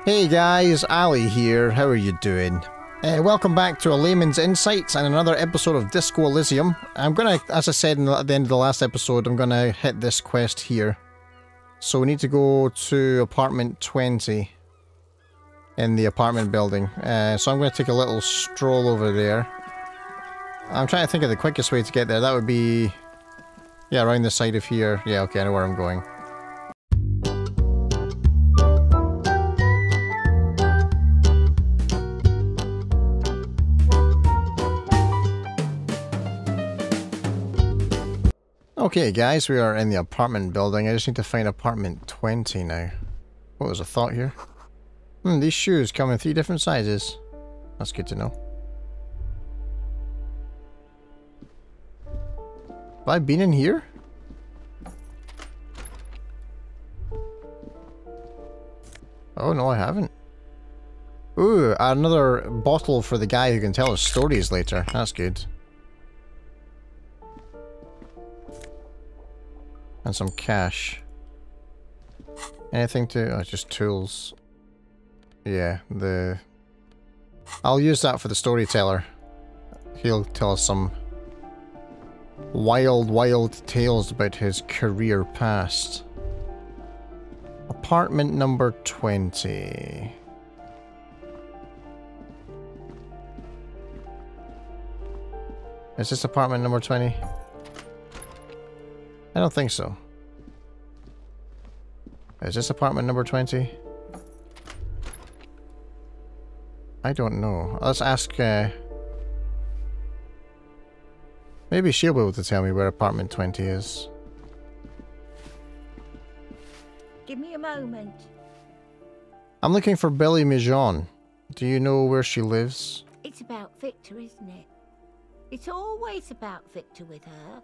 Hey guys, Ali here, how are you doing? Welcome back to a Layman's Insights and another episode of Disco Elysium. I'm gonna, as I said at the end of the last episode, I'm gonna hit this quest here. So we need to go to apartment 20 in the apartment building. So I'm gonna take a little stroll over there. I'm trying to think of the quickest way to get there. That would be... yeah, around the side of here. Yeah, okay, I know where I'm going. Okay guys, we are in the apartment building. I just need to find apartment 20 now. What was a thought here? These shoes come in 3 different sizes. That's good to know. Have I been in here? Oh no, I haven't. Ooh, another bottle for the guy who can tell us stories later. That's good. And some cash. Anything to... oh, just tools. Yeah, I'll use that for the storyteller. He'll tell us some wild tales about his career past. Apartment number 20. Is this apartment number 20? I don't think so. Is this apartment number 20? I don't know. Let's ask, maybe she'll be able to tell me where apartment 20 is. Give me a moment. I'm looking for Billy Mijon. Do you know where she lives? It's about Victor, isn't it? It's always about Victor with her.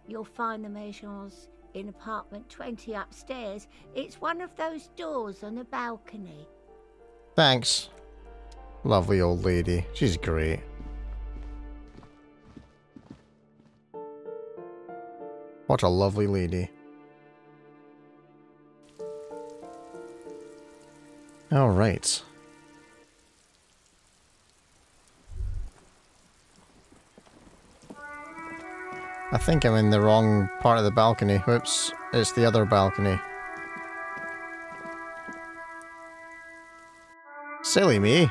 You'll find the Mijon's in apartment 20 upstairs. It's one of those doors on the balcony. Thanks. Lovely old lady. She's great. What a lovely lady. Alright. I think I'm in the wrong part of the balcony. Whoops, it's the other balcony. Silly me.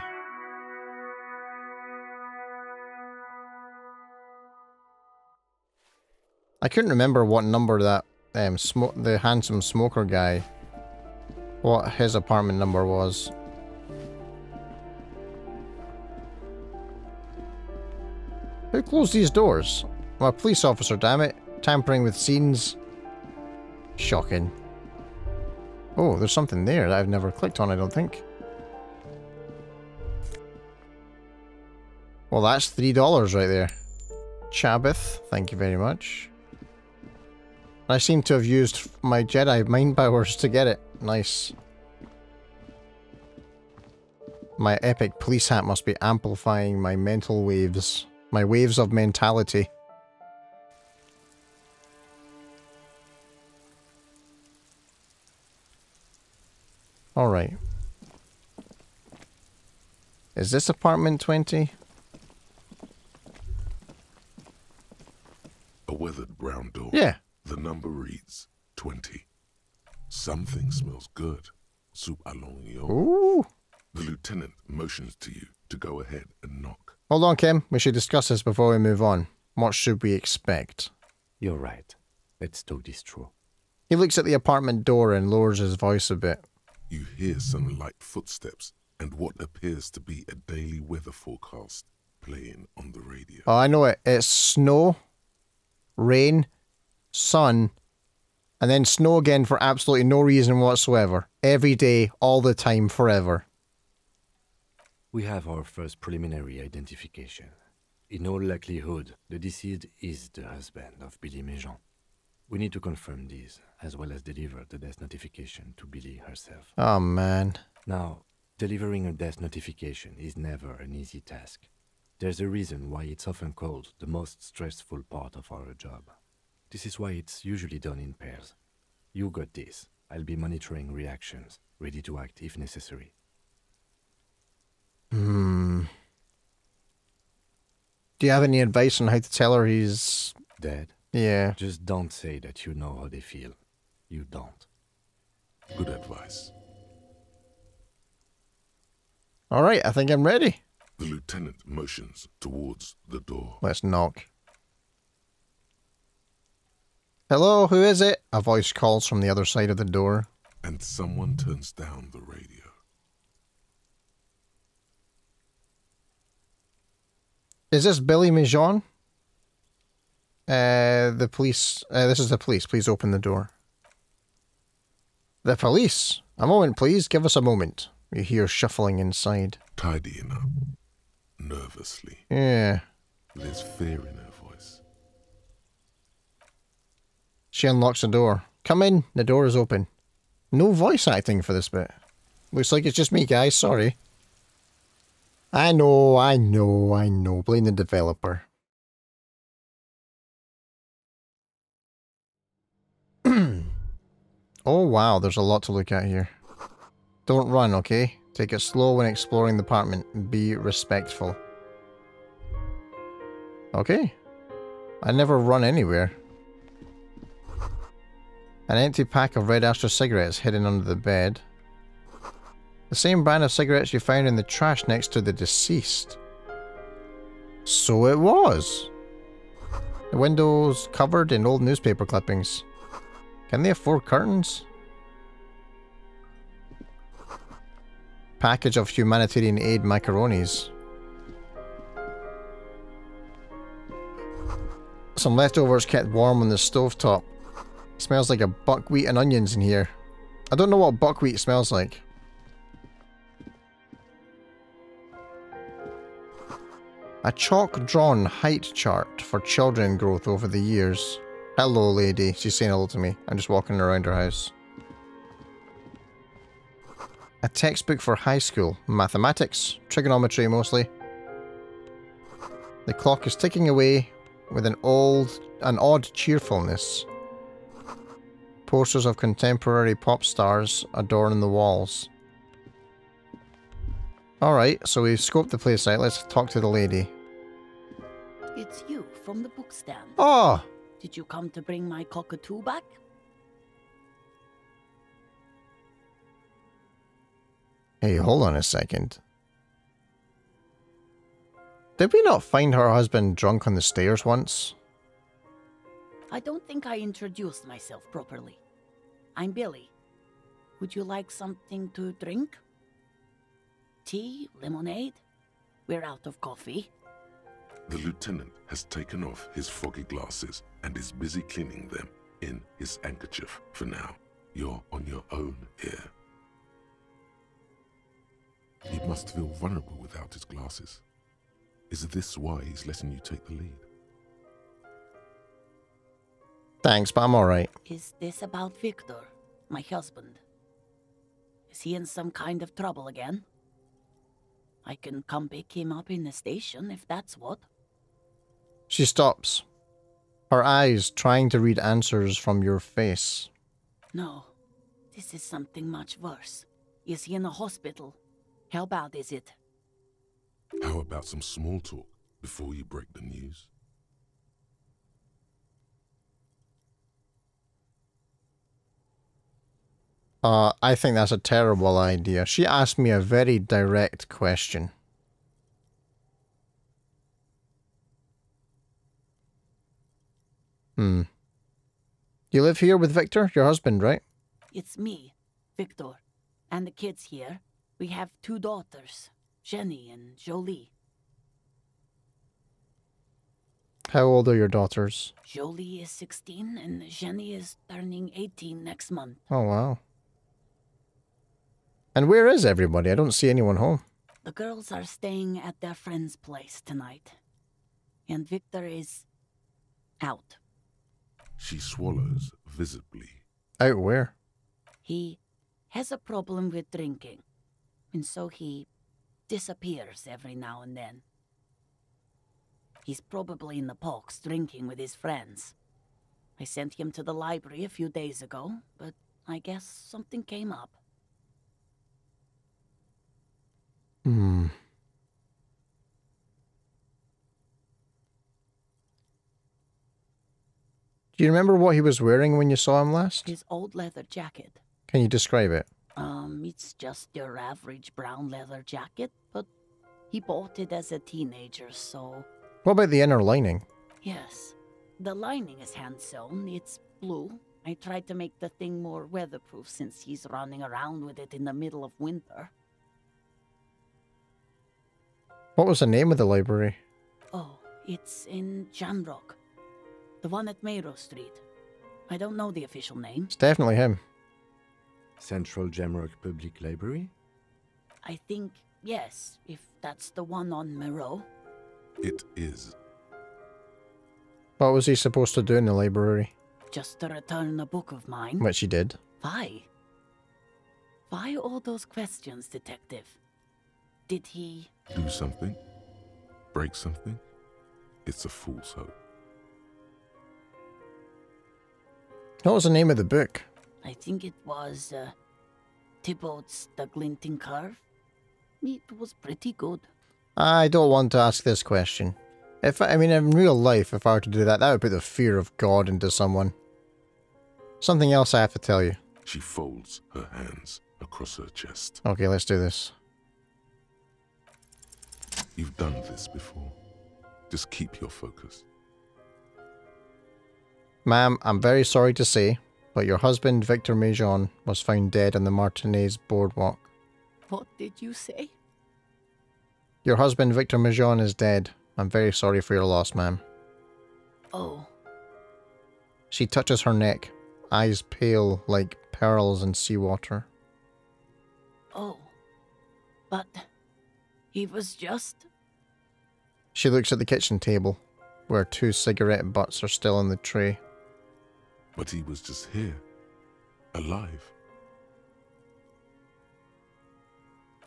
I couldn't remember what number that the handsome smoker guy, what his apartment number was. Who closed these doors? I'm a police officer, damn it. Tampering with scenes. Shocking. Oh, there's something there that I've never clicked on, I don't think. Well, that's $3 right there. Chabeth, thank you very much. I seem to have used my Jedi mind powers to get it. Nice. My epic police hat must be amplifying my mental waves. My waves of mentality. Alright. Is this apartment 20? A weathered brown door. Yeah. The number reads 20. Something smells good. Soup allons yo. Ooh. The lieutenant motions to you to go ahead and knock. Hold on, Kim. We should discuss this before we move on. What should we expect? You're right. Let's talk this through. He looks at the apartment door and lowers his voice a bit. You hear some light footsteps and what appears to be a daily weather forecast playing on the radio. Oh, I know it. It's snow, rain, sun, and then snow again for absolutely no reason whatsoever. Every day, all the time, forever. We have our first preliminary identification. In all likelihood, the deceased is the husband of Billy Mijon. We need to confirm this, as well as deliver the death notification to Billy herself. Oh, man. Now, delivering a death notification is never an easy task. There's a reason why it's often called the most stressful part of our job. This is why it's usually done in pairs. You got this. I'll be monitoring reactions, ready to act if necessary. Do you have any advice on how to tell her he's... Dead? Yeah. Just don't say that you know how they feel. You don't. Good advice. Alright, I think I'm ready. The lieutenant motions towards the door. Let's knock. Hello, who is it? A voice calls from the other side of the door. And someone turns down the radio. Is this Billy Mijon? The police. This is the police. Please open the door. The police? A moment, please. Give us a moment. You hear shuffling inside. Tidying up. Nervously. Yeah. There's fear in her voice. She unlocks the door. Come in. The door is open. No voice acting for this bit. Looks like it's just me, guys. Sorry. I know. Blame the developer. Oh wow, there's a lot to look at here. Don't run, okay? Take it slow when exploring the apartment. Be respectful. Okay. I never run anywhere. An empty pack of Red Astra cigarettes hidden under the bed. The same brand of cigarettes you found in the trash next to the deceased. So it was. The windows covered in old newspaper clippings. Can they afford curtains? Package of humanitarian aid macaronis. Some leftovers kept warm on the stovetop. Smells like a buckwheat and onions in here. I don't know what buckwheat smells like. A chalk-drawn height chart for children growth over the years. Hello, lady. She's saying hello to me. I'm just walking around her house. A textbook for high school. Mathematics. Trigonometry, mostly. The clock is ticking away with an odd cheerfulness. Posters of contemporary pop stars adorn the walls. Alright, so we've scoped the place out. Let's talk to the lady. It's you from the book stand. Oh! Did you come to bring my cockatoo back? Hey, hold on a second. Did we not find her husband drunk on the stairs once? I don't think I introduced myself properly. I'm Billy. Would you like something to drink? Tea? Lemonade? We're out of coffee. The lieutenant has taken off his foggy glasses and is busy cleaning them in his handkerchief. For now, you're on your own here. He must feel vulnerable without his glasses. Is this why he's letting you take the lead? Thanks, but I'm alright. Is this about Victor, my husband? Is he in some kind of trouble again? I can come pick him up in the station if that's what. She stops. Her eyes trying to read answers from your face. No, this is something much worse. Is he in the hospital? How bad is it? How about some small talk before you break the news? I think that's a terrible idea. She asked me a very direct question. You live here with Victor, your husband, right? It's me, Victor, and the kids here. We have 2 daughters, Jenny and Jolie. How old are your daughters? Jolie is 16 and Jenny is turning 18 next month. Oh, wow. And where is everybody? I don't see anyone home. The girls are staying at their friend's place tonight. And Victor is out. She swallows visibly. Out where? He has a problem with drinking. And so he disappears every now and then. He's probably in the parks drinking with his friends. I sent him to the library a few days ago, but I guess something came up. Hmm. Do you remember what he was wearing when you saw him last? His old leather jacket. Can you describe it? It's just your average brown leather jacket, but he bought it as a teenager, so... What about the inner lining? Yes. The lining is hand-sewn. It's blue. I tried to make the thing more weatherproof since he's running around with it in the middle of winter. What was the name of the library? Oh, it's in Jamrock. The one at Mayro Street. I don't know the official name. It's definitely him. Central Jamrock Public Library? I think, yes, if that's the one on Mayro. It is. What was he supposed to do in the library? Just to return a book of mine. Which he did. Why? Why all those questions, Detective? Did he... Do something? Break something? It's a fool's hope. What was the name of the book? I think it was, Thibaut's The Glinting Curve. It was pretty good. I don't want to ask this question. I mean, in real life, if I were to do that, that would put the fear of God into someone. Something else I have to tell you. She folds her hands across her chest. Okay, let's do this. You've done this before. Just keep your focus. Ma'am, I'm very sorry to say, but your husband, Victor Mejon, was found dead on the Martinez boardwalk. What did you say? Your husband, Victor Mejon, is dead. I'm very sorry for your loss, ma'am. Oh. She touches her neck, eyes pale like pearls in seawater. Oh. But... he was just... She looks at the kitchen table, where 2 cigarette butts are still in the tray. But he was just here. Alive.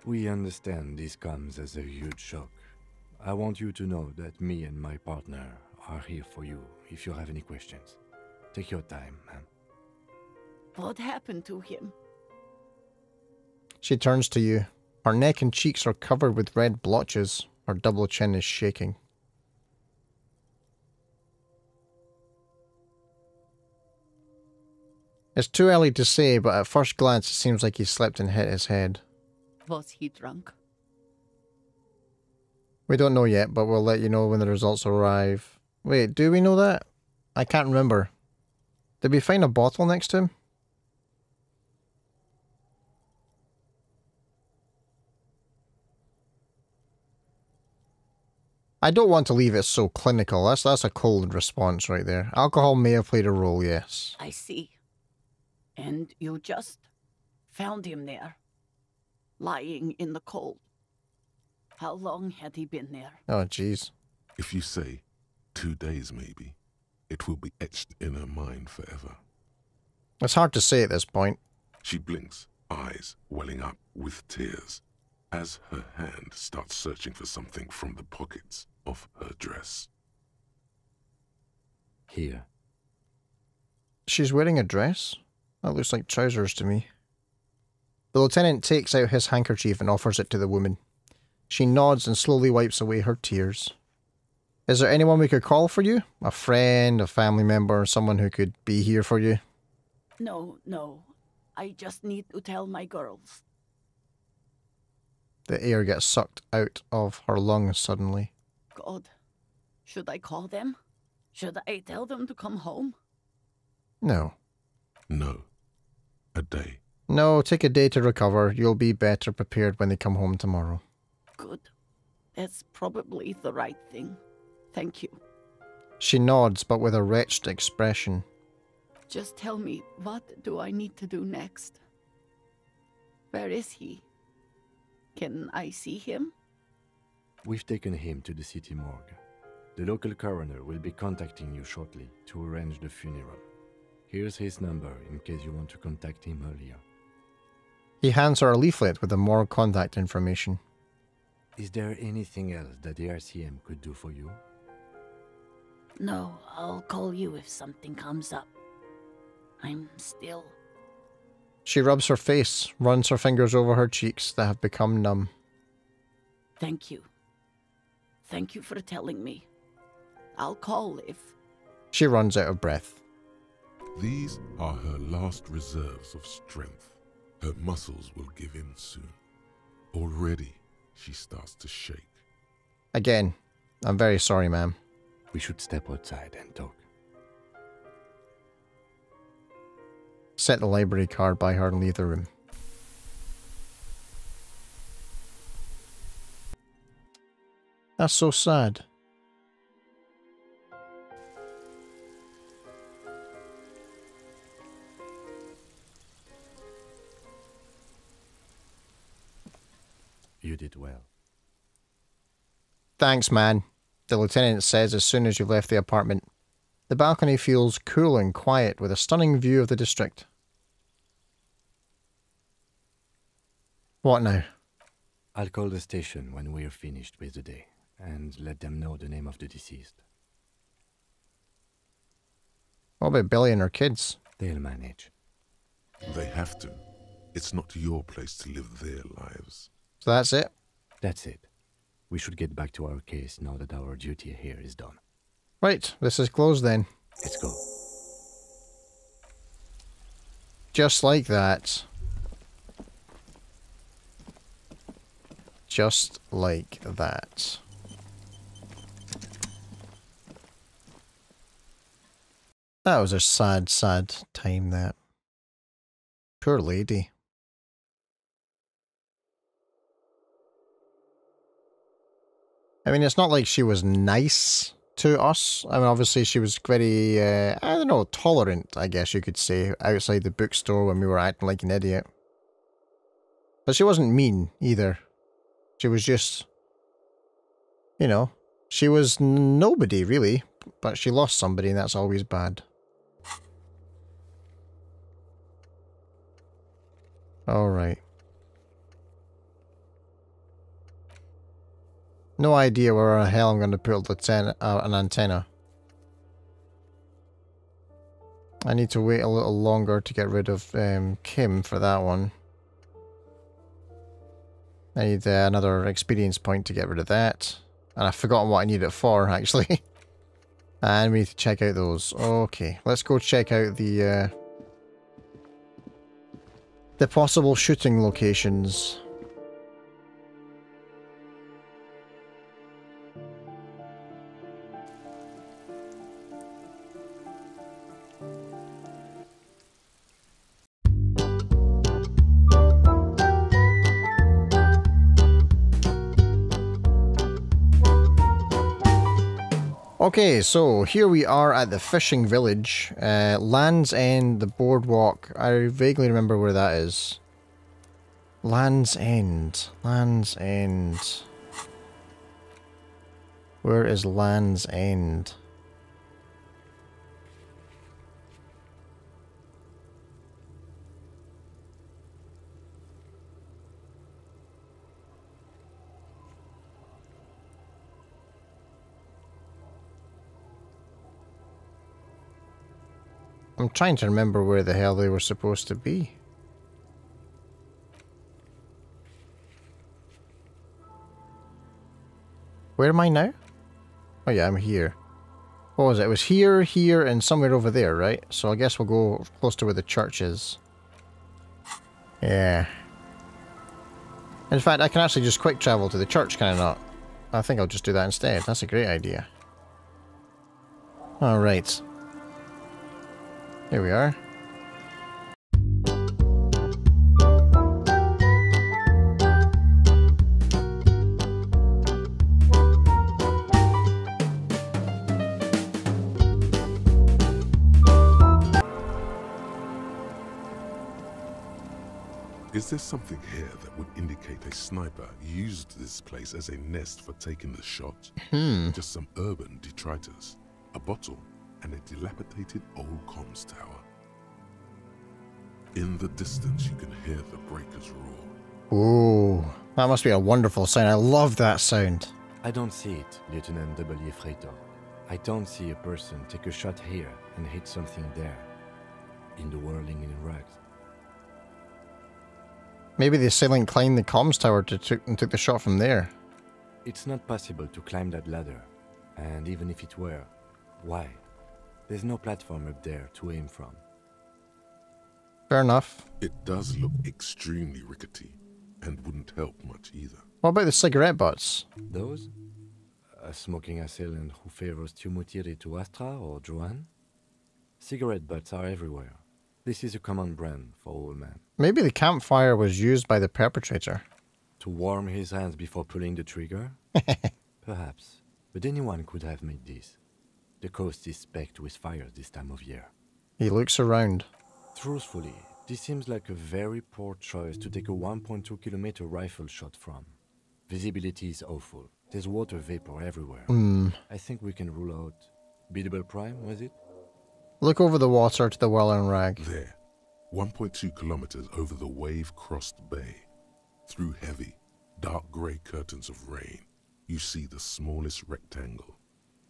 We understand this comes as a huge shock. I want you to know that me and my partner are here for you if you have any questions. Take your time, ma'am. What happened to him? She turns to you. Her neck and cheeks are covered with red blotches. Her double chin is shaking. It's too early to say, but at first glance it seems like he slipped and hit his head. Was he drunk? We don't know yet, but we'll let you know when the results arrive. Wait, do we know that? I can't remember. Did we find a bottle next to him? I don't want to leave it so clinical. That's a cold response right there. Alcohol may have played a role, yes. I see. And you just found him there, lying in the cold. How long had he been there? Oh, jeez. If you say 2 days maybe, it will be etched in her mind forever. It's hard to say at this point. She blinks, eyes welling up with tears, as her hand starts searching for something from the pockets of her dress. Here. She's wearing a dress? That looks like trousers to me. The lieutenant takes out his handkerchief and offers it to the woman. She nods and slowly wipes away her tears. Is there anyone we could call for you? A friend, a family member, someone who could be here for you? No. I just need to tell my girls. The air gets sucked out of her lungs suddenly. God, should I call them? Should I tell them to come home? No. No. A day. No, take a day to recover. You'll be better prepared when they come home tomorrow. Good. That's probably the right thing. Thank you. She nods, but with a wretched expression. Just tell me, what do I need to do next? Where is he? Can I see him? We've taken him to the city morgue. The local coroner will be contacting you shortly to arrange the funeral. Here's his number in case you want to contact him earlier. He hands her a leaflet with the morgue contact information. Is there anything else that the RCM could do for you? No, I'll call you if something comes up. I'm still She rubs her face, runs her fingers over her cheeks that have become numb. Thank you. Thank you for telling me. I'll call if... She runs out of breath. These are her last reserves of strength. Her muscles will give in soon. Already, she starts to shake. Again, I'm very sorry, ma'am. We should step outside and talk. Set the library card by her and leave the room. That's so sad. You did well. Thanks, man, the lieutenant says as soon as you've left the apartment. The balcony feels cool and quiet with a stunning view of the district. What now? I'll call the station when we're finished with the day, and let them know the name of the deceased. What about Billy and her kids? They'll manage. They have to. It's not your place to live their lives. So that's it? That's it. We should get back to our case now that our duty here is done. Right, this is closed then. Let's go. Just like that. Just like that. That was a sad, sad time, that. Poor lady. I mean, it's not like she was nice to us. I mean, obviously she was very, I don't know, tolerant, I guess you could say, outside the bookstore when we were acting like an idiot. But she wasn't mean, either. She was just, you know, she was nobody, really. But she lost somebody, and that's always bad. Alright. No idea where the hell I'm going to put an antenna. I need to wait a little longer to get rid of Kim for that one. I need another experience point to get rid of that. And I've forgotten what I need it for, actually. And we need to check out those. Okay, let's go check out the possible shooting locations. Okay, so here we are at the fishing village. Land's End, the boardwalk. I vaguely remember where that is. Land's End. Land's End. Where is Land's End? I'm trying to remember where the hell they were supposed to be. Where am I now? Oh yeah, I'm here. What was it? It was here, here, and somewhere over there, right? So I guess we'll go close to where the church is. Yeah. In fact, I can actually just quick travel to the church, can I not? I think I'll just do that instead. That's a great idea. Alright. Here we are. Is there something here that would indicate a sniper used this place as a nest for taking the shot? Just some urban detritus, a bottle, and a dilapidated old comms tower. In the distance, you can hear the breakers roar. Ooh, that must be a wonderful sound. I love that sound. I don't see it, Lieutenant W. Freighter. I don't see a person take a shot here and hit something there, in the whirling in rags. Maybe the assailant climbed the comms tower and took the shot from there. It's not possible to climb that ladder. And even if it were, why? There's no platform up there to aim from. Fair enough. It does look extremely rickety, and wouldn't help much either. What about the cigarette butts? Those? A smoking assailant who favors Tumutiri to Astra or Joanne? Cigarette butts are everywhere. This is a common brand for all men. Maybe the campfire was used by the perpetrator. To warm his hands before pulling the trigger? Perhaps. But anyone could have made this. The coast is specked with fires this time of year. He looks around. Truthfully, this seems like a very poor choice to take a 1.2 kilometer rifle shot from. Visibility is awful. There's water vapor everywhere. I think we can rule out Biddable Prime, was it? Look over the water to the Welland Rag. There, 1.2 kilometers over the wave-crossed bay, through heavy, dark grey curtains of rain, you see the smallest rectangle,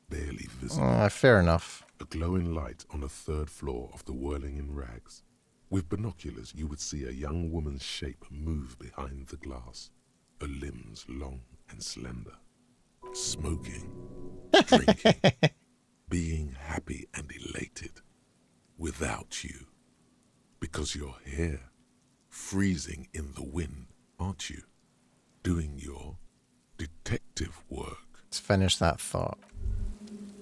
barely visible. Fair enough. A glowing light on the third floor of the Whirling in Rags. With binoculars, you would see a young woman's shape move behind the glass, her limbs long and slender, smoking, drinking, being happy and elated, without you, because you're here, freezing in the wind, aren't you, doing your detective work. Let's finish that thought.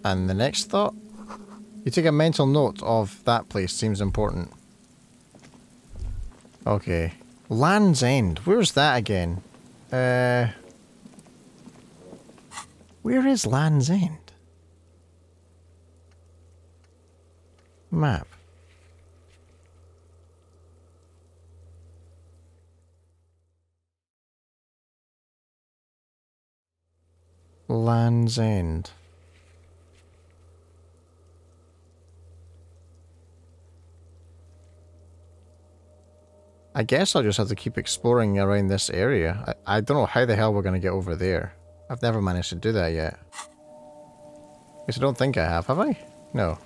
And the next thought? You take a mental note of that place, seems important. Okay. Land's End. Where's that again? Where is Land's End? Map. Land's End. I guess I'll just have to keep exploring around this area. I don't know how the hell we're going to get over there. I've never managed to do that yet. Because I don't think I have I? No.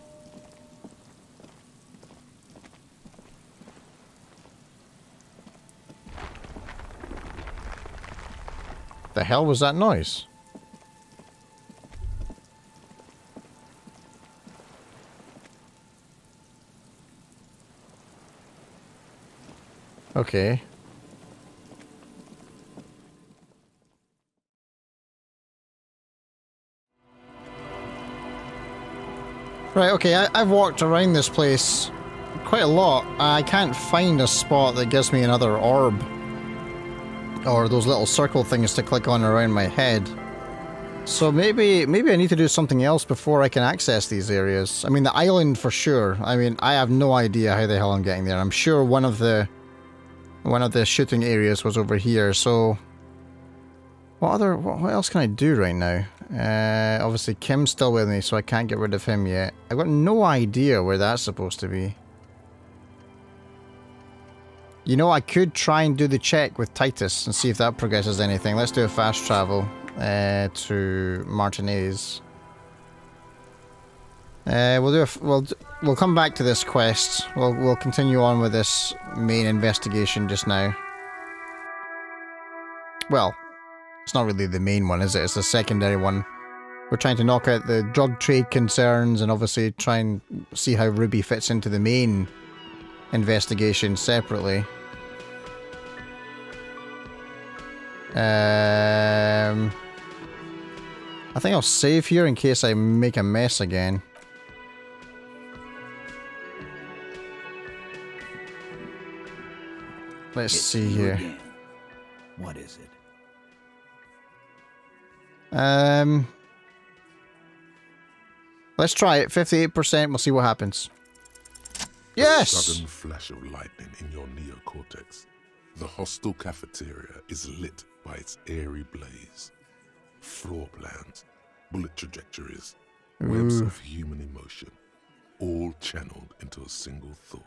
The hell was that noise? Okay. Right, okay, I've walked around this place quite a lot. I can't find a spot that gives me another orb. Or those little circle things to click on around my head. So maybe I need to do something else before I can access these areas. I mean, the island for sure. I mean, I have no idea how the hell I'm getting there. I'm sure one of the shooting areas was over here, so... What else can I do right now? Obviously Kim's still with me, so I can't get rid of him yet. I've got no idea where that's supposed to be. You know, I could try and do the check with Titus and see if that progresses anything. Let's do a fast travel to Martinez. We'll come back to this quest. We'll continue on with this main investigation just now. Well, it's not really the main one, is it? It's the secondary one. We're trying to knock out the drug trade concerns and obviously try and see how Ruby fits into the main investigation separately. I think I'll save here in case I make a mess again. Let's see here. Again. What is it? Let's try it. 58%. We'll see what happens. Yes! A sudden flash of lightning in your neocortex. The hostel cafeteria is lit by its airy blaze. Floor plans, bullet trajectories, webs of human emotion, all channeled into a single thought.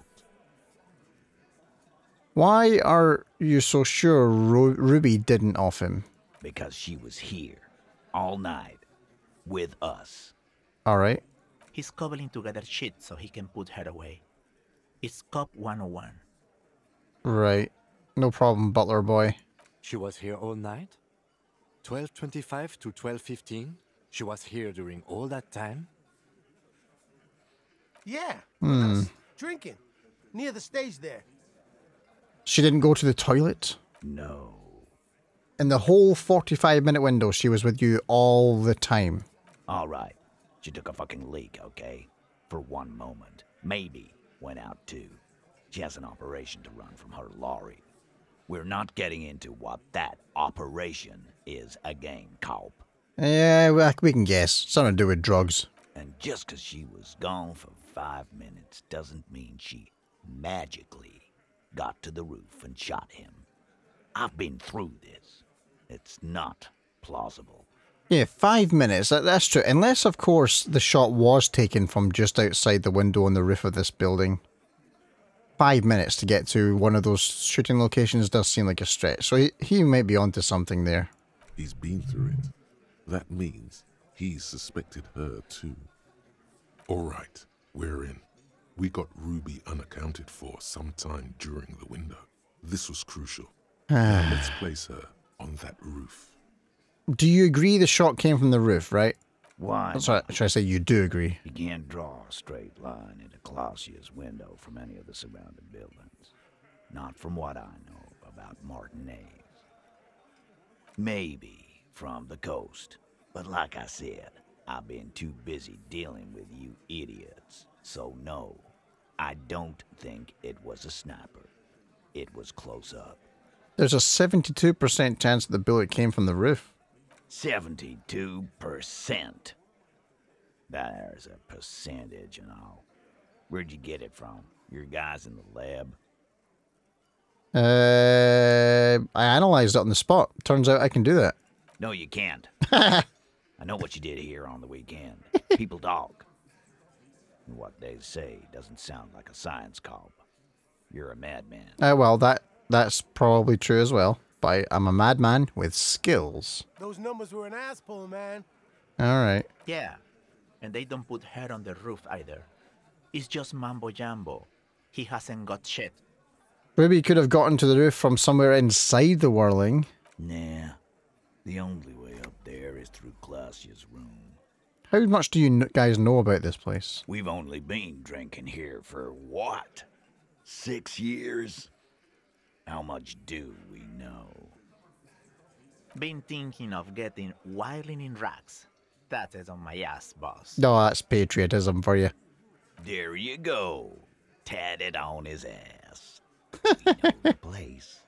Why are you so sure Ruby didn't off him? Because she was here, all night, with us. Alright. He's cobbling together shit so he can put her away. It's Cop 101. Right. No problem, butler boy. She was here all night? 12:25 to 12:15? She was here during all that time? Yeah, with us, drinking, near the stage there. She didn't go to the toilet? No. In the whole 45-minute window, she was with you all the time. All right. She took a fucking leak, okay? For one moment. Maybe went out too. She has an operation to run from her lorry. We're not getting into what that operation is again, Culp. Yeah, we can guess. Something to do with drugs. And just 'cause she was gone for 5 minutes doesn't mean she magically got to the roof and shot him. I've been through this. It's not plausible. Yeah, 5 minutes. That's true. Unless, of course, the shot was taken from just outside the window on the roof of this building. 5 minutes to get to one of those shooting locations does seem like a stretch. So he might be onto something there. He's been through it. That means he suspected her too. All right, we're in. We got Ruby unaccounted for sometime during the window. This was crucial. Now let's place her on that roof. Do you agree the shot came from the roof, right? Why? Sorry, should I say you do agree? You can't draw a straight line into Clausia's window from any of the surrounding buildings. Not from what I know about Martinez. Maybe from the coast. But like I said, I've been too busy dealing with you idiots. So no, I don't think it was a sniper. It was close up. There's a 72% chance that the bullet came from the roof. 72%. There's a percentage and all. Where'd you get it from? Your guys in the lab? I analysed it on the spot. Turns out I can do that. No, you can't. I know what you did here on the weekend. People talk. And what they say doesn't sound like a science cop. You're a madman. Well, that's probably true as well. But I'm a madman with skills. Those numbers were an ass pull, man. Alright. Yeah, and they don't put her on the roof either. It's just mambo jambo. He hasn't got shit. Ruby could have gotten to the roof from somewhere inside the whirling. Nah. The only way up there is through Clausia's room. How much do you guys know about this place? We've only been drinking here for what? 6 years? How much do we know? Been thinking of getting wilding in racks. That is on my ass, boss. No, that's patriotism for you. There you go. Tatted on his ass. We know the place.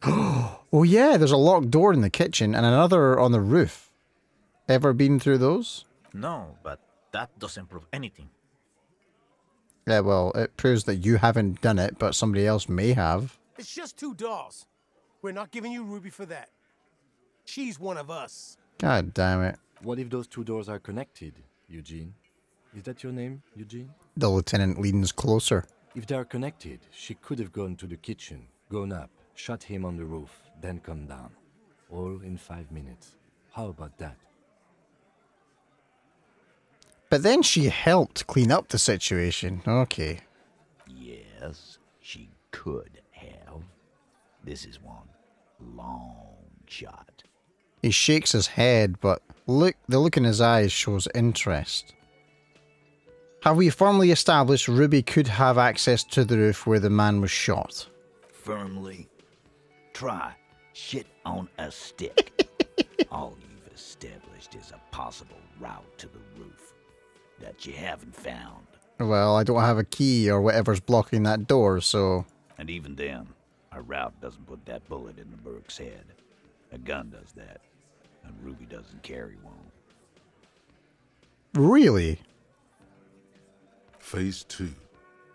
Oh yeah, there's a locked door in the kitchen and another on the roof. Ever been through those? No, but that doesn't prove anything. Yeah, well, it proves that you haven't done it, but somebody else may have. It's just 2 dolls. We're not giving you Ruby for that. She's one of us. God damn it. What if those two doors are connected, Eugene? Is that your name, Eugene? The lieutenant leans closer. If they are connected, she could have gone to the kitchen, gone up, shot him on the roof, then come down. All in 5 minutes. How about that? But then she helped clean up the situation. Okay. Yes, she could have. This is one long shot. He shakes his head, but the look in his eyes shows interest. Have we firmly established Ruby could have access to the roof where the man was shot? Firmly. Try shit on a stick. All you've established is a possible route to the roof that you haven't found. Well, I don't have a key or whatever's blocking that door, so... And even then, a route doesn't put that bullet in the Burke's head. A gun does that, and Ruby doesn't carry one. Really? Phase 2.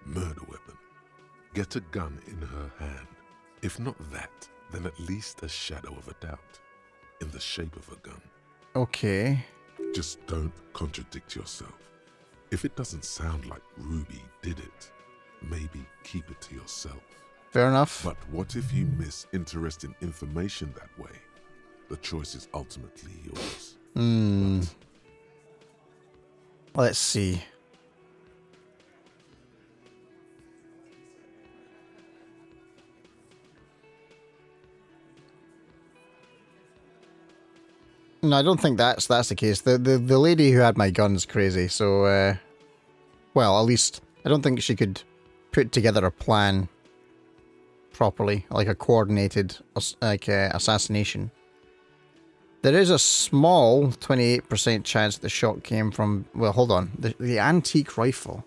Murder weapon. Get a gun in her hand. If not that, then at least a shadow of a doubt. In the shape of a gun. Okay. Just don't contradict yourself. If it doesn't sound like Ruby did it, maybe keep it to yourself. Fair enough. But what if you miss interesting information that way? The choice is ultimately yours. Let's see. No, I don't think that's the case. The lady who had my gun's crazy, so well, at least I don't think she could put together a plan properly, like a coordinated assassination. There is a small 28% chance the shot came from, well, hold on, the antique rifle.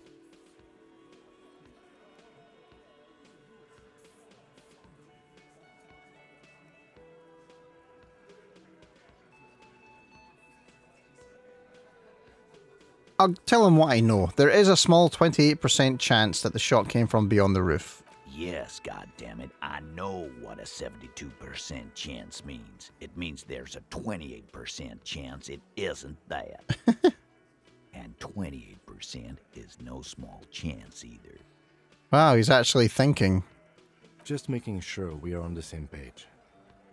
I'll tell him what I know. There is a small 28% chance that the shot came from beyond the roof. Yes, goddammit, I know what a 72% chance means. It means there's a 28% chance it isn't that. And 28% is no small chance either. Wow, he's actually thinking. Just making sure we are on the same page.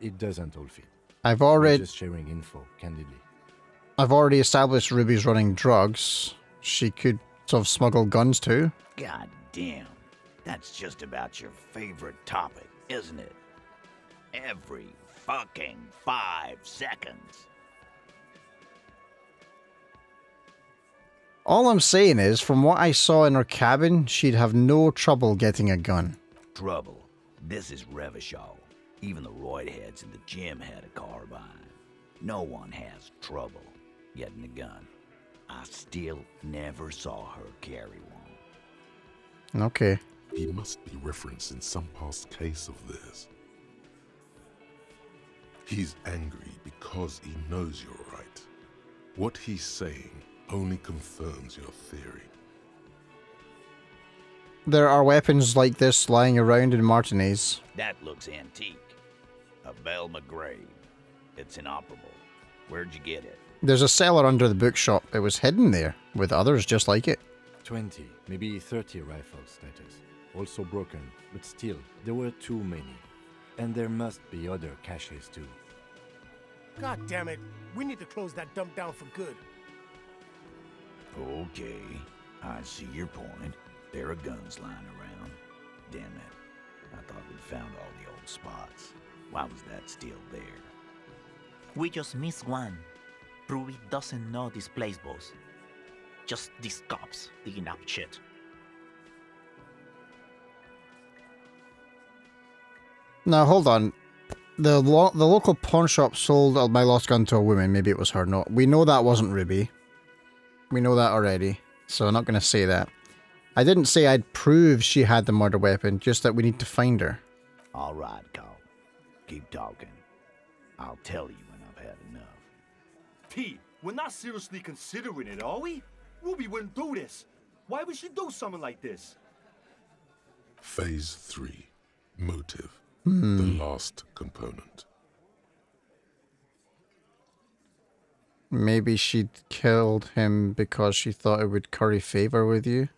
It doesn't all fit. We're just sharing info, candidly. I've already established Ruby's running drugs. She could sort of smuggle guns too. God damn. That's just about your favorite topic, isn't it? Every fucking 5 seconds. All I'm saying is, from what I saw in her cabin, she'd have no trouble getting a gun. Trouble. This is Revachol. Even the roid heads in the gym had a carbine. No one has trouble getting a gun. I still never saw her carry one. Okay. He must be referenced in some past case of theirs. He's angry because he knows you're right. What he's saying only confirms your theory. There are weapons like this lying around in Martinez. That looks antique. A Belle McGrave. It's inoperable. Where'd you get it? There's a cellar under the bookshop. It was hidden there, with others just like it. 20, maybe 30 rifles, Titus. Also broken, but still, there were too many. And there must be other caches too. God damn it. We need to close that dump down for good. Okay, I see your point. There are guns lying around. Damn it. I thought we'd found all the old spots. Why was that still there? We just missed one. Ruby doesn't know this place, boss. Just these cops digging up shit. Now, hold on. The local pawn shop sold my lost gun to a woman. Maybe it was her. No, we know that wasn't Ruby. We know that already. So I'm not going to say that. I didn't say I'd prove she had the murder weapon, just that we need to find her. All right, Carl. Keep talking. I'll tell you when I've had enough. Pete, we're not seriously considering it, are we? Ruby wouldn't do this. Why would she do something like this? Phase 3. Motive. The last component. Maybe she killed him because she thought it would curry favor with you.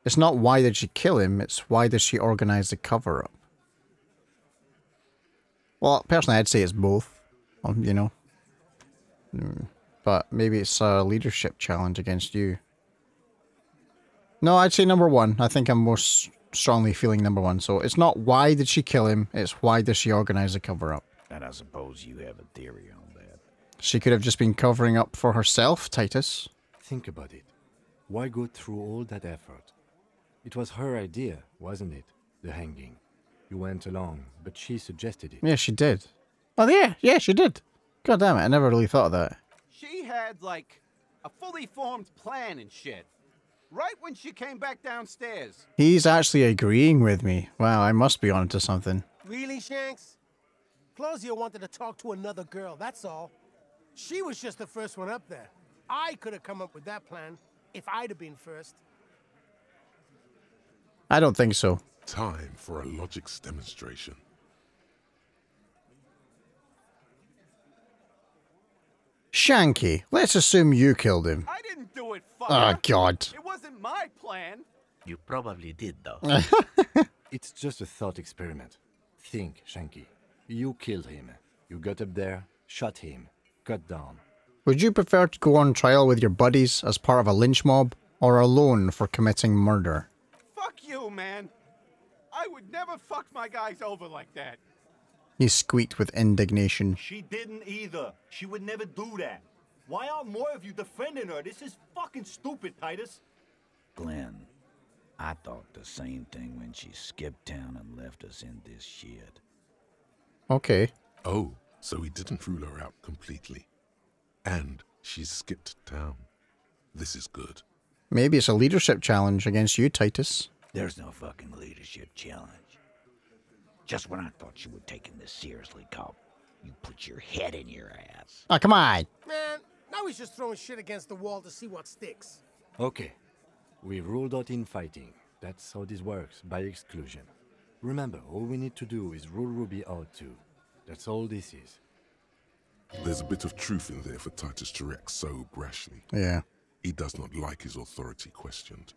It's not why did she kill him, it's why did she organize the cover-up. Well, personally I'd say it's both, you know. But maybe it's a leadership challenge against you. No, I'd say number one. I think I'm most strongly feeling number one. So it's not why did she kill him, it's why does she organize a cover-up. And I suppose you have a theory on that. She could have just been covering up for herself, Titus. Think about it. Why go through all that effort? It was her idea, wasn't it? The hanging. You went along, but she suggested it. Yeah, she did. Oh, yeah, she did. God damn it, I never really thought of that. She had, like, a fully formed plan and shit. Right when she came back downstairs. He's actually agreeing with me. Wow, I must be onto something. Really, Shanks? Claudia wanted to talk to another girl, that's all. She was just the first one up there. I could have come up with that plan if I'd have been first. I don't think so. Time for a logics demonstration. Shanky, let's assume you killed him. I didn't do it, fucker. Oh, God. It wasn't my plan. You probably did, though. It's just a thought experiment. Think, Shanky. You killed him. You got up there, shot him, cut down. Would you prefer to go on trial with your buddies as part of a lynch mob, or alone for committing murder? Fuck you, man. I would never fuck my guys over like that. He squeaked with indignation. She didn't either. She would never do that. Why aren't more of you defending her? This is fucking stupid, Titus. Glenn, I thought the same thing when she skipped town and left us in this shit. Okay. Oh, so he didn't rule her out completely. And she skipped town. This is good. Maybe it's a leadership challenge against you, Titus. There's no fucking leadership challenge. Just when I thought you were taking this seriously, cop, you put your head in your ass. Oh, come on. Man, now he's just throwing shit against the wall to see what sticks. Okay. We ruled out infighting. That's how this works, by exclusion. Remember, all we need to do is rule Ruby out too. That's all this is. There's a bit of truth in there for Titus to react so brashly. Yeah. He does not like his authority questioned.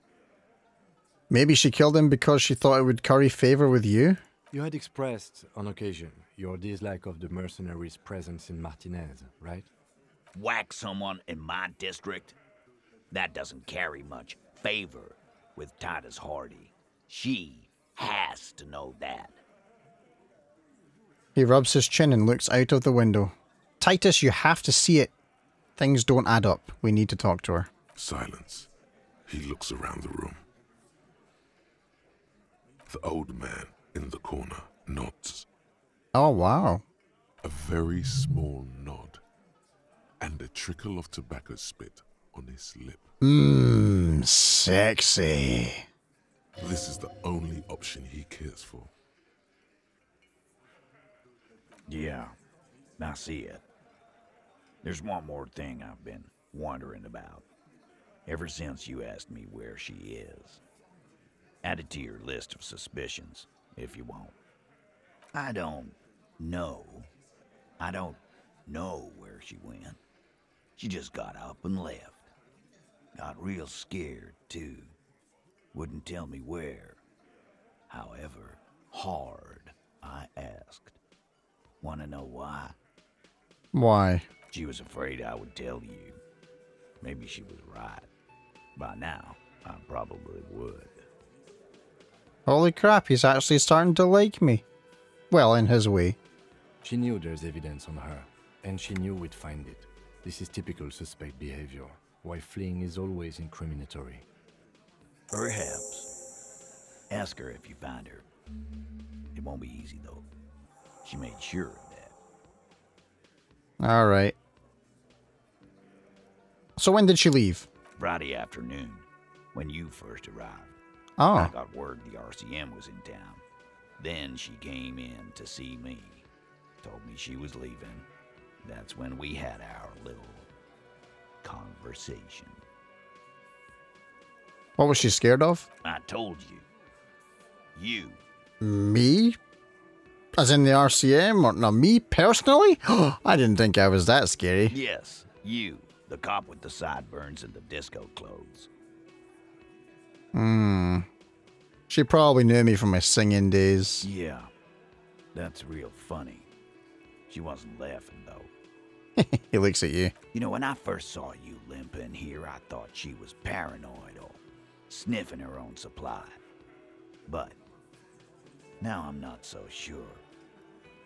Maybe she killed him because she thought it would curry favor with you? You had expressed, on occasion, your dislike of the mercenaries' presence in Martinez, right? Whack someone in my district? That doesn't carry much favor with Titus Hardy. She has to know that. He rubs his chin and looks out of the window. Titus, you have to see it. Things don't add up. We need to talk to her. Silence. He looks around the room. The old man in the corner nods. Oh, wow. A very small nod. And a trickle of tobacco spit on his lip. Mmm, sexy. This is the only option he cares for. Yeah, I see it. There's one more thing I've been wondering about. Ever since you asked me where she is. Add it to your list of suspicions, if you want. I don't know where she went. She just got up and left. Got real scared, too. Wouldn't tell me where. However hard I asked. Want to know why? Why? She was afraid I would tell you. Maybe she was right. By now, I probably would. Holy crap, he's actually starting to like me. Well, in his way. She knew there's evidence on her, and she knew we'd find it. This is typical suspect behavior, why fleeing is always incriminatory. Perhaps. Ask her if you find her. It won't be easy, though. She made sure of that. Alright. So when did she leave? Friday afternoon, when you first arrived. Oh. I got word the RCM was in town. Then she came in to see me. Told me she was leaving. That's when we had our little conversation. What was she scared of? I told you. You. Me? As in the RCM? Or no, me personally? I didn't think I was that scary. Yes, you. The cop with the sideburns and the disco clothes. She probably knew me from my singing days. Yeah. That's real funny. She wasn't laughing, though. He looks at you. You know, when I first saw you limping here, I thought she was paranoid or sniffing her own supply. But now I'm not so sure.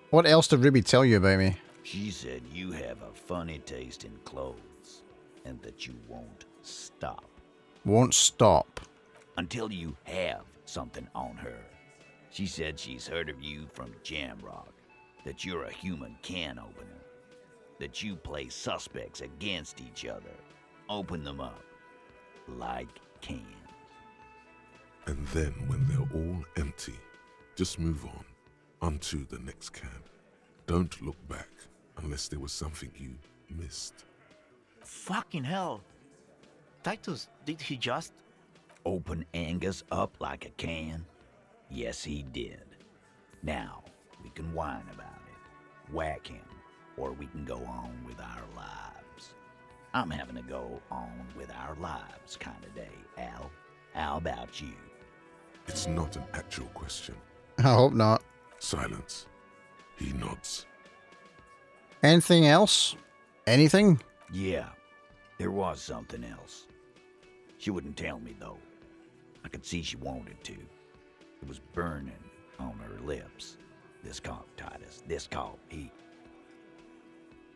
What else did Ruby tell you about me? She said you have a funny taste in clothes and that you won't stop. Won't stop. Until you have something on her. She said she's heard of you from Jamrock, that you're a human can opener, that you play suspects against each other, open them up like cans. And then when they're all empty, just move onto the next can. Don't look back unless there was something you missed. Fucking hell. Titus, did he just... Open Angus up like a can? Yes, he did. Now, we can whine about it, whack him, or we can go on with our lives. I'm having a go on with our lives kind of day, Al. How about you? It's not an actual question. I hope not. Silence. He nods. Anything else? Anything? Yeah, there was something else. She wouldn't tell me, though. I could see she wanted to. It was burning on her lips. This cop, Titus. This cop, he...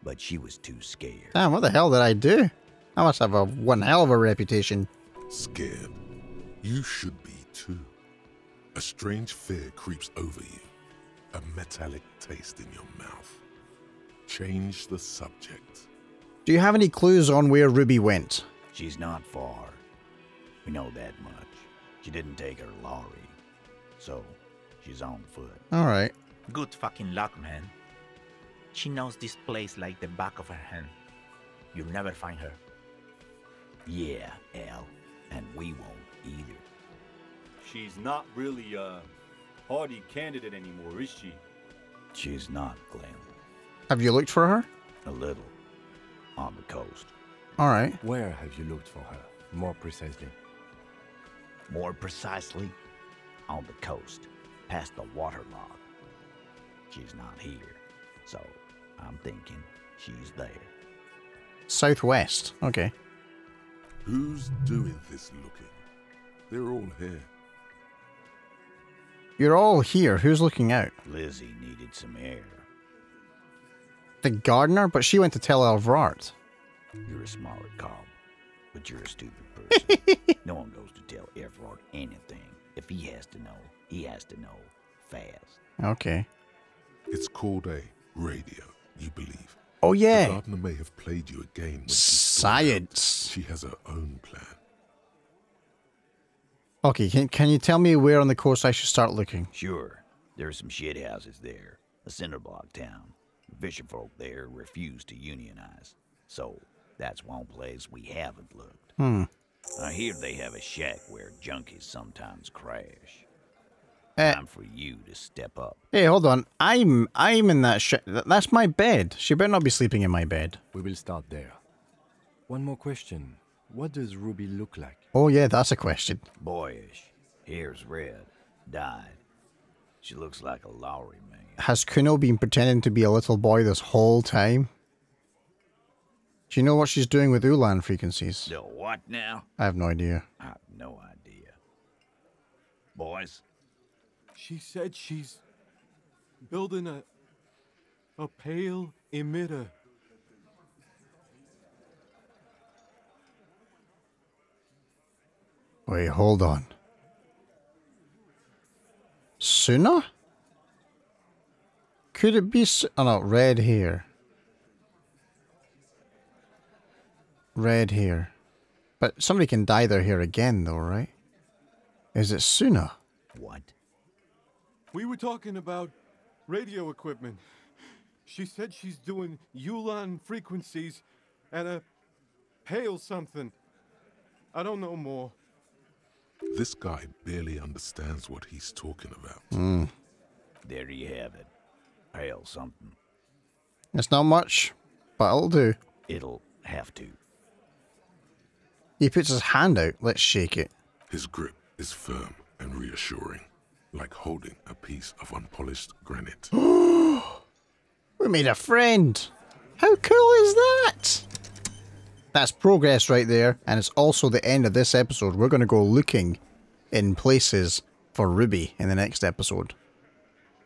But she was too scared. Damn, what the hell did I do? I must have one hell of a reputation. Scared. You should be too. A strange fear creeps over you. A metallic taste in your mouth. Change the subject. Do you have any clues on where Ruby went? She's not far. We know that much. She didn't take her lorry. So, she's on foot. Alright. Good fucking luck, man. She knows this place like the back of her hand. You'll never find her. Yeah, Al. And we won't either. She's not really a hardy candidate anymore, is she? She's not, Glenn. Have you looked for her? A little. On the coast. Alright. Where have you looked for her, more precisely? More precisely, on the coast, past the waterlock. She's not here, so I'm thinking she's there. Southwest. Okay. Who's doing this looking? They're all here. You're all here. Who's looking out? Lizzie needed some air. The gardener? But she went to tell Alvrart. You're a smart cop, but you're a stupid person. No one goes to tell Everard anything. If he has to know, he has to know fast. Okay. It's called a radio, you believe. Oh, yeah. The gardener may have played you a game when Science. she has her own plan. Okay, can you tell me where on the coast I should start looking? Sure. There's some shit houses there. A cinder block town. The fisherfolk there refuse to unionize. So, that's one place we haven't looked. I hear they have a shack where junkies sometimes crash. Time for you to step up. Hey, hold on. I'm in that shit. That's my bed. She better not be sleeping in my bed. We will start there. One more question. What does Ruby look like? Oh, yeah, that's a question. Boyish. Hair's red. Dyed. She looks like a Lowry man. Has Kuno been pretending to be a little boy this whole time? Do you know what she's doing with Ulan frequencies? The what now? I have no idea. I have no idea. Boys? She said she's building a pale emitter. Wait, hold on. Suna? Could it be... Oh no, red hair. Red hair. But somebody can dye their hair again though, right? Is it Suna? What? We were talking about radio equipment. She said she's doing Ulan frequencies and a pale something. I don't know more. This guy barely understands what he's talking about. There you have it. Pale something. It's not much, but it'll do. It'll have to. He puts his hand out. Let's shake it. His grip is firm and reassuring, like holding a piece of unpolished granite. We made a friend. How cool is that? That's progress right there, and it's also the end of this episode. We're going to go looking in places for Ruby in the next episode.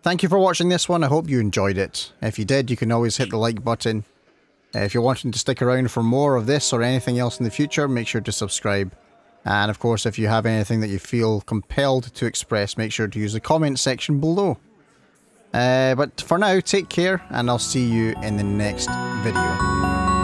Thank you for watching this one. I hope you enjoyed it. If you did, you can always hit the like button. If you're wanting to stick around for more of this or anything else in the future, make sure to subscribe. And of course, if you have anything that you feel compelled to express, make sure to use the comment section below. But for now, take care, and I'll see you in the next video.